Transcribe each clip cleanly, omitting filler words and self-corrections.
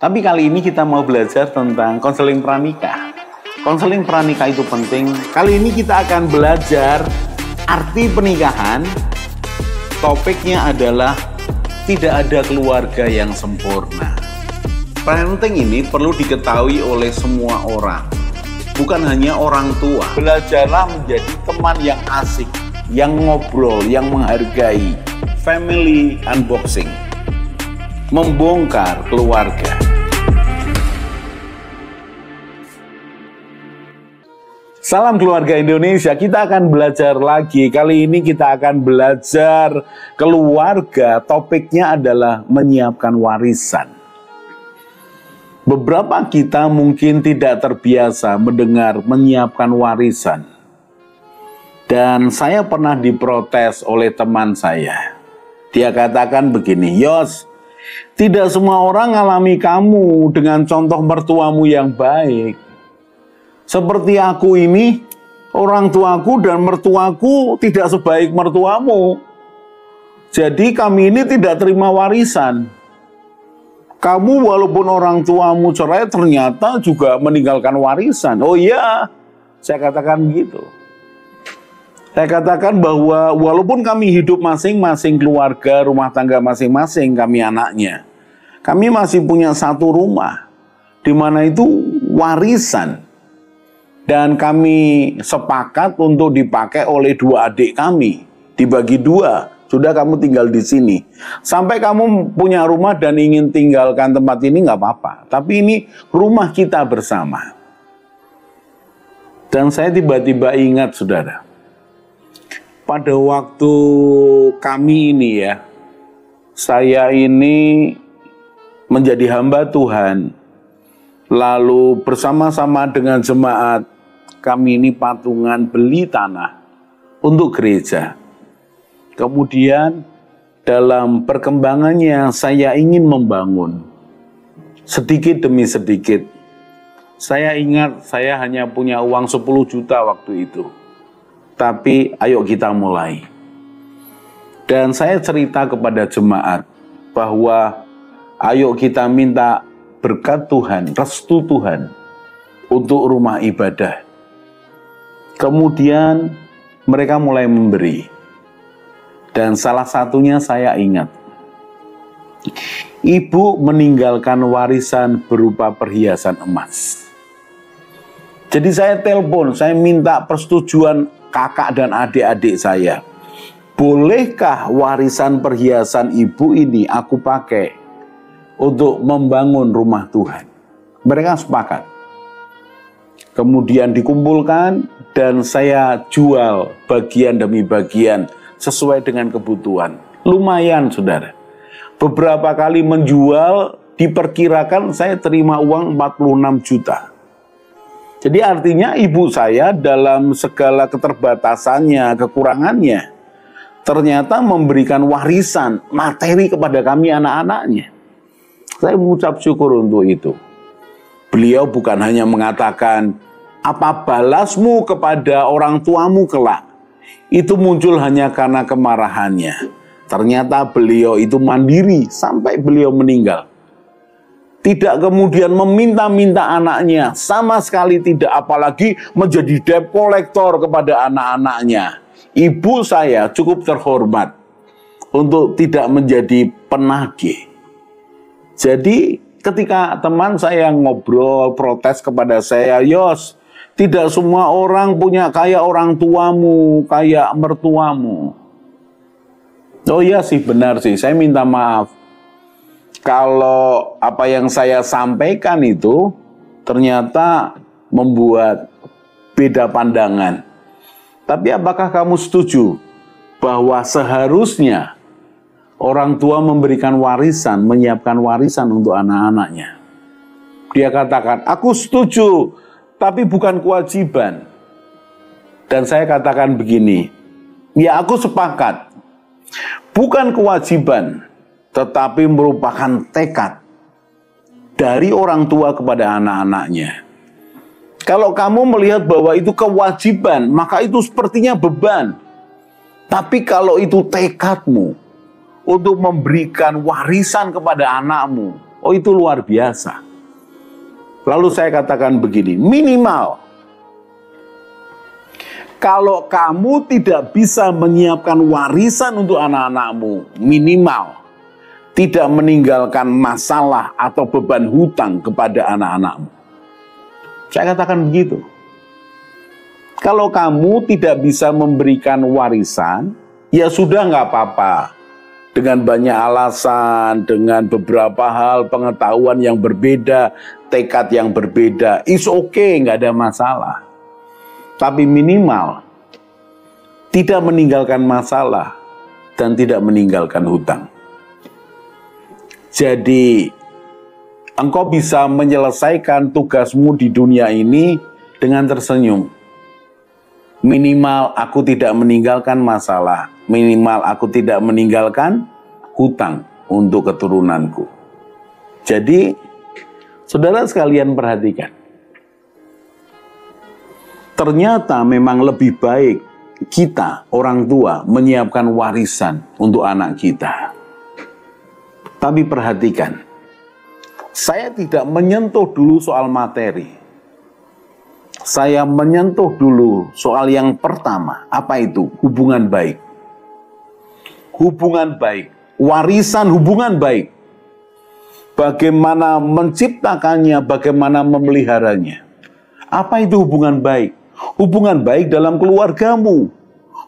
Tapi kali ini kita mau belajar tentang konseling pranikah. Konseling pranikah itu penting. Kali ini kita akan belajar arti pernikahan. Topiknya adalah tidak ada keluarga yang sempurna. Parenting ini perlu diketahui oleh semua orang, bukan hanya orang tua. Belajarlah menjadi teman yang asik, yang ngobrol, yang menghargai. Family unboxing, membongkar keluarga. Salam keluarga Indonesia, kita akan belajar lagi. Kali ini kita akan belajar keluarga, topiknya adalah menyiapkan warisan. Beberapa kita mungkin tidak terbiasa mendengar menyiapkan warisan. Dan saya pernah diprotes oleh teman saya. Dia katakan begini, "Yos, tidak semua orang ngalami kamu dengan contoh mertuamu yang baik. Seperti aku ini, orang tuaku dan mertuaku tidak sebaik mertuamu. Jadi kami ini tidak terima warisan. Kamu walaupun orang tuamu cerai ternyata juga meninggalkan warisan." Oh iya, saya katakan begitu. Saya katakan bahwa walaupun kami hidup masing-masing keluarga, rumah tangga masing-masing, kami anaknya, kami masih punya satu rumah, di mana itu warisan. Dan kami sepakat untuk dipakai oleh dua adik kami. Dibagi dua, sudah kamu tinggal di sini. Sampai kamu punya rumah dan ingin tinggalkan tempat ini nggak apa-apa. Tapi ini rumah kita bersama. Dan saya tiba-tiba ingat, saudara. Pada waktu kami ini ya, saya ini menjadi hamba Tuhan. Lalu bersama-sama dengan jemaat, kami ini patungan beli tanah untuk gereja. Kemudian dalam perkembangannya saya ingin membangun sedikit demi sedikit. Saya ingat saya hanya punya uang 10 juta waktu itu. Tapi ayo kita mulai. Dan saya cerita kepada jemaat bahwa ayo kita minta berkat Tuhan, restu Tuhan untuk rumah ibadah. Kemudian mereka mulai memberi. Dan salah satunya saya ingat. Ibu meninggalkan warisan berupa perhiasan emas. Jadi saya telepon, saya minta persetujuan kakak dan adik-adik saya. Bolehkah warisan perhiasan ibu ini aku pakai untuk membangun rumah Tuhan? Mereka sepakat. Kemudian dikumpulkan dan saya jual bagian demi bagian sesuai dengan kebutuhan. Lumayan, saudara. Beberapa kali menjual diperkirakan saya terima uang 46 juta. Jadi artinya ibu saya dalam segala keterbatasannya, kekurangannya, ternyata memberikan warisan materi kepada kami anak-anaknya. Saya mengucap syukur untuk itu. Beliau bukan hanya mengatakan, apa balasmu kepada orang tuamu kelak? Itu muncul hanya karena kemarahannya. Ternyata beliau itu mandiri sampai beliau meninggal. Tidak kemudian meminta-minta anaknya, sama sekali tidak, apalagi menjadi debt collector kepada anak-anaknya. Ibu saya cukup terhormat untuk tidak menjadi penagih. Jadi ketika teman saya ngobrol, protes kepada saya, "Yos, tidak semua orang punya kayak orang tuamu, kayak mertuamu." Oh iya sih, benar sih, saya minta maaf. Kalau apa yang saya sampaikan itu ternyata membuat beda pandangan. Tapi apakah kamu setuju bahwa seharusnya orang tua memberikan warisan, menyiapkan warisan untuk anak-anaknya? Dia katakan, "Aku setuju, tapi bukan kewajiban." Dan saya katakan begini, ya aku sepakat, bukan kewajiban, tetapi merupakan tekad dari orang tua kepada anak-anaknya. Kalau kamu melihat bahwa itu kewajiban, maka itu sepertinya beban. Tapi kalau itu tekadmu untuk memberikan warisan kepada anakmu, Oh, itu luar biasa. Lalu saya katakan begini, minimal kalau kamu tidak bisa menyiapkan warisan untuk anak-anakmu, minimal tidak meninggalkan masalah atau beban hutang kepada anak-anakmu. Saya katakan begitu. Kalau kamu tidak bisa memberikan warisan, ya sudah nggak apa-apa. Dengan banyak alasan, dengan beberapa hal, pengetahuan yang berbeda, tekad yang berbeda, it's okay, nggak ada masalah. Tapi minimal tidak meninggalkan masalah dan tidak meninggalkan hutang. Jadi engkau bisa menyelesaikan tugasmu di dunia ini dengan tersenyum. Minimal aku tidak meninggalkan masalah, minimal aku tidak meninggalkan hutang untuk keturunanku. Jadi saudara sekalian perhatikan, ternyata memang lebih baik kita orang tua menyiapkan warisan untuk anak kita. Tapi perhatikan, saya tidak menyentuh dulu soal materi. Saya menyentuh dulu soal yang pertama. Apa itu? Hubungan baik. Hubungan baik. Warisan hubungan baik. Bagaimana menciptakannya, bagaimana memeliharanya. Apa itu hubungan baik? Hubungan baik dalam keluargamu.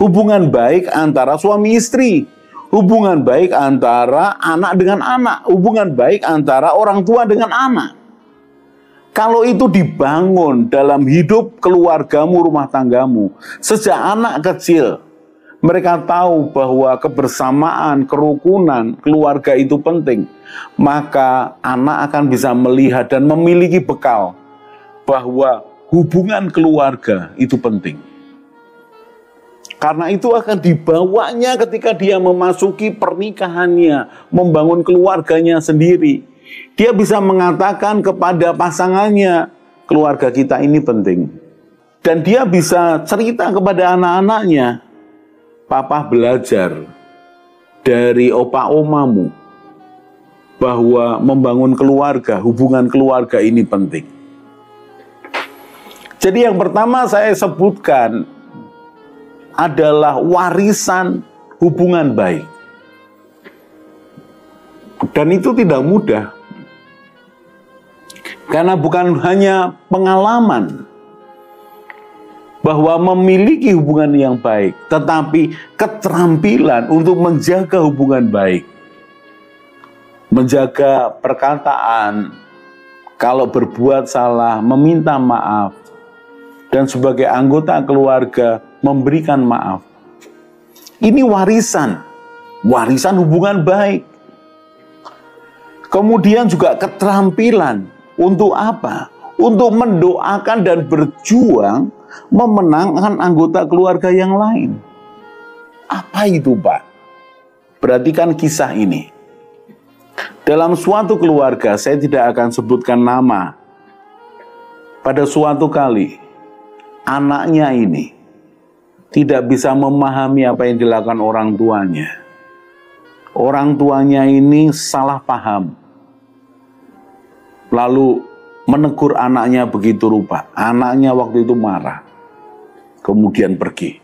Hubungan baik antara suami istri. Hubungan baik antara anak dengan anak. Hubungan baik antara orang tua dengan anak. Kalau itu dibangun dalam hidup keluargamu, rumah tanggamu, sejak anak kecil, mereka tahu bahwa kebersamaan, kerukunan, keluarga itu penting. Maka anak akan bisa melihat dan memiliki bekal bahwa hubungan keluarga itu penting. Karena itu akan dibawanya ketika dia memasuki pernikahannya, membangun keluarganya sendiri. Dia bisa mengatakan kepada pasangannya, keluarga kita ini penting. Dan dia bisa cerita kepada anak-anaknya, papa belajar dari opa omamu bahwa membangun keluarga, hubungan keluarga ini penting. Jadi yang pertama saya sebutkan adalah warisan hubungan baik. Dan itu tidak mudah. Karena bukan hanya pengalaman bahwa memiliki hubungan yang baik, tetapi keterampilan untuk menjaga hubungan baik. Menjaga perkataan, kalau berbuat salah, meminta maaf, dan sebagai anggota keluarga memberikan maaf. Ini warisan hubungan baik. Kemudian juga keterampilan untuk apa? Untuk mendoakan dan berjuang memenangkan anggota keluarga yang lain. Apa itu, Pak? Perhatikan kisah ini. Dalam suatu keluarga, saya tidak akan sebutkan nama. Pada suatu kali, anaknya ini tidak bisa memahami apa yang dilakukan orang tuanya. Orang tuanya ini salah paham. Lalu menegur anaknya begitu rupa. Anaknya waktu itu marah. Kemudian pergi.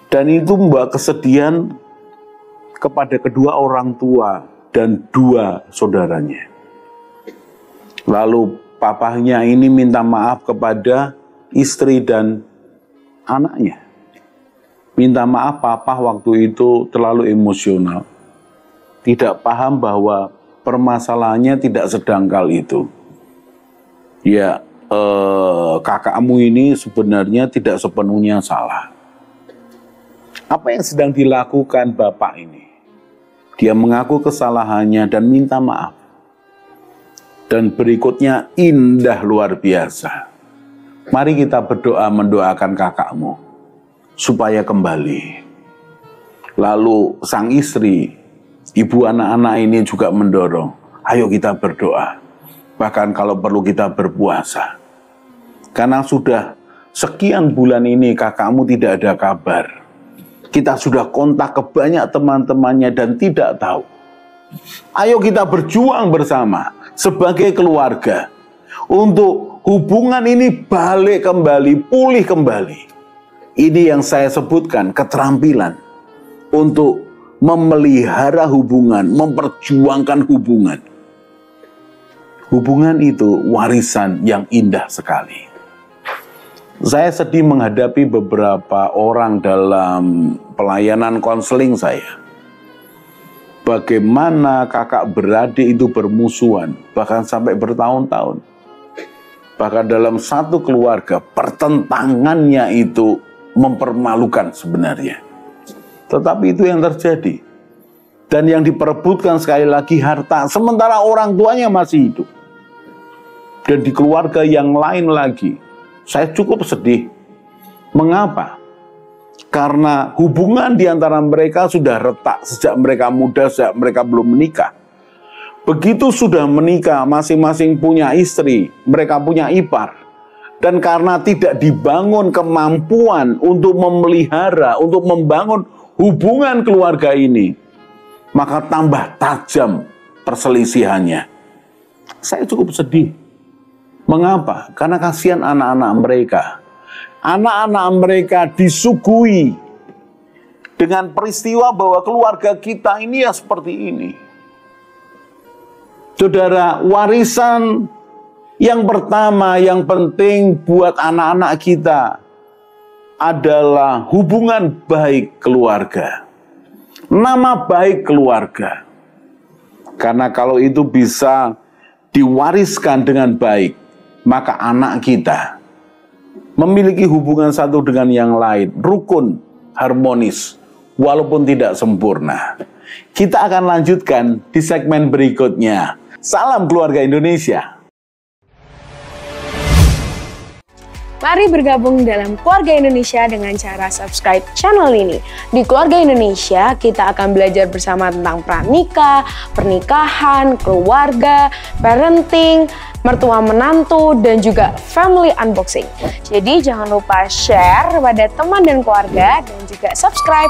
Dan itu membawa kesedihan kepada kedua orang tua dan dua saudaranya. Lalu papahnya ini minta maaf kepada istri dan anaknya. Minta maaf, papa waktu itu terlalu emosional. Tidak paham bahwa permasalahannya tidak sedangkal itu. Ya, kakakmu ini sebenarnya tidak sepenuhnya salah. Apa yang sedang dilakukan bapak ini? Dia mengaku kesalahannya dan minta maaf. Dan berikutnya indah luar biasa. Mari kita berdoa mendoakan kakakmu supaya kembali. Lalu sang istri, ibu anak-anak ini juga mendorong, ayo kita berdoa. Bahkan kalau perlu kita berpuasa. Karena sudah sekian bulan ini kakakmu tidak ada kabar. Kita sudah kontak ke banyak teman-temannya dan tidak tahu. Ayo kita berjuang bersama sebagai keluarga untuk hubungan ini balik kembali, pulih kembali. Ini yang saya sebutkan keterampilan untuk memelihara hubungan, memperjuangkan hubungan. Hubungan itu warisan yang indah sekali. Saya sedih menghadapi beberapa orang dalam pelayanan konseling saya. Bagaimana kakak beradik itu bermusuhan, bahkan sampai bertahun-tahun. Bahkan dalam satu keluarga, pertentangannya itu mempermalukan sebenarnya. Tetapi itu yang terjadi. Dan yang diperebutkan sekali lagi harta, sementara orang tuanya masih hidup. Dan di keluarga yang lain lagi, saya cukup sedih. Mengapa? Karena hubungan di antara mereka sudah retak sejak mereka muda, sejak mereka belum menikah. Begitu sudah menikah, masing-masing punya istri, mereka punya ipar. Dan karena tidak dibangun kemampuan untuk memelihara, untuk membangun hubungan keluarga ini, maka tambah tajam perselisihannya. Saya cukup sedih. Mengapa? Karena kasihan anak-anak mereka. Anak-anak mereka disuguhi dengan peristiwa bahwa keluarga kita ini ya seperti ini. Saudara, warisan yang pertama, yang penting buat anak-anak kita adalah hubungan baik keluarga. Nama baik keluarga. Karena kalau itu bisa diwariskan dengan baik, maka anak kita memiliki hubungan satu dengan yang lain, rukun, harmonis, walaupun tidak sempurna. Kita akan lanjutkan di segmen berikutnya. Salam keluarga Indonesia. Mari bergabung dalam Keluarga Indonesia dengan cara subscribe channel ini. Di Keluarga Indonesia, kita akan belajar bersama tentang pranikah, pernikahan, keluarga, parenting, mertua menantu, dan juga family unboxing. Jadi jangan lupa share pada teman dan keluarga dan juga subscribe.